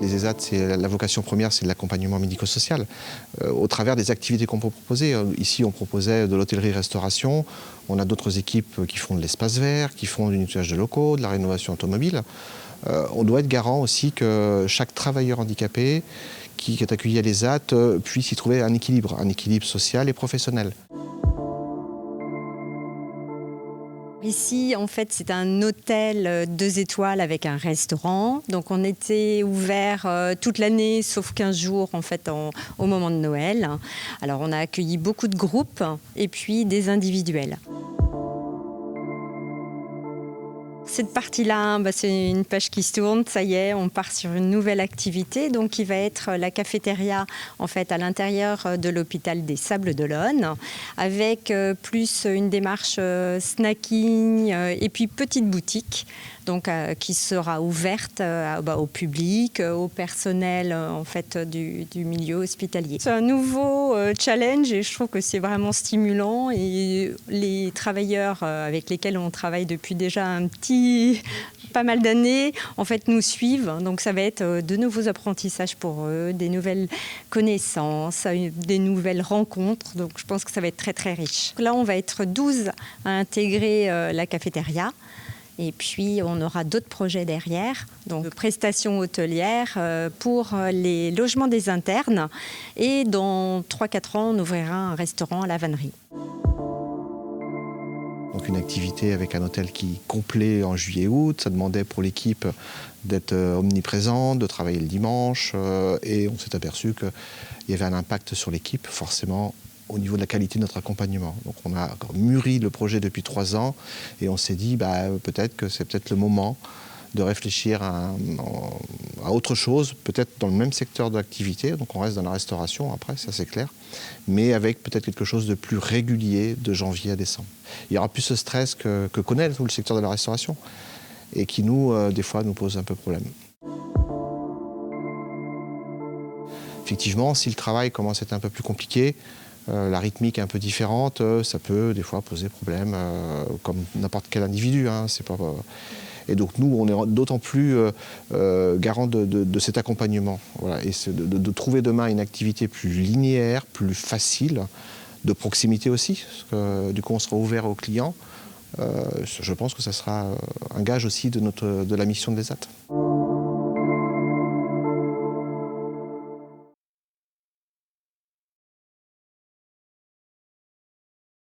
Les ESAT, la vocation première, c'est l'accompagnement médico-social au travers des activités qu'on peut proposer. Ici, on proposait de l'hôtellerie-restauration. On a d'autres équipes qui font de l'espace vert, qui font du nettoyage de locaux, de la rénovation automobile. On doit être garant aussi que chaque travailleur handicapé qui est accueilli à l'ESAT puisse y trouver un équilibre social et professionnel. Ici, en fait, c'est un hôtel 2 étoiles avec un restaurant. Donc, on était ouvert toute l'année, sauf 15 jours, en fait, au moment de Noël. Alors, on a accueilli beaucoup de groupes et puis des individuels. Cette partie-là, c'est une page qui se tourne, ça y est, on part sur une nouvelle activité, donc qui va être la cafétéria en fait, à l'intérieur de l'hôpital des Sables d'Olonne, avec plus une démarche snacking et puis petite boutique. Donc, qui sera ouverte au public, au personnel en fait, du milieu hospitalier. C'est un nouveau challenge et je trouve que c'est vraiment stimulant. Et les travailleurs avec lesquels on travaille depuis déjà pas mal d'années, en fait, nous suivent. Donc, ça va être de nouveaux apprentissages pour eux, des nouvelles connaissances, des nouvelles rencontres. Donc, je pense que ça va être très, très riche. Là, on va être 12 à intégrer la cafétéria. Et puis, on aura d'autres projets derrière, donc prestations hôtelières pour les logements des internes. Et dans 3-4 ans, on ouvrira un restaurant à la vannerie. Donc une activité avec un hôtel qui complet en juillet-août. Ça demandait pour l'équipe d'être omniprésente, de travailler le dimanche. Et on s'est aperçu qu'il y avait un impact sur l'équipe, forcément, au niveau de la qualité de notre accompagnement. Donc on a mûri le projet depuis 3 ans et on s'est dit peut-être que c'est peut-être le moment de réfléchir à autre chose, peut-être dans le même secteur d'activité, donc on reste dans la restauration après, ça c'est clair, mais avec peut-être quelque chose de plus régulier de janvier à décembre. Il y aura plus ce stress que connaît tout le secteur de la restauration et qui nous, des fois, nous pose un peu problème. Effectivement, si le travail commence à être un peu plus compliqué, la rythmique est un peu différente, ça peut des fois poser problème, comme n'importe quel individu. C'est pas, et donc nous, on est d'autant plus garant de cet accompagnement. Voilà, et de trouver demain une activité plus linéaire, plus facile, de proximité aussi, parce que du coup on sera ouvert aux clients. Je pense que ça sera un gage aussi de la mission de l'ESAT.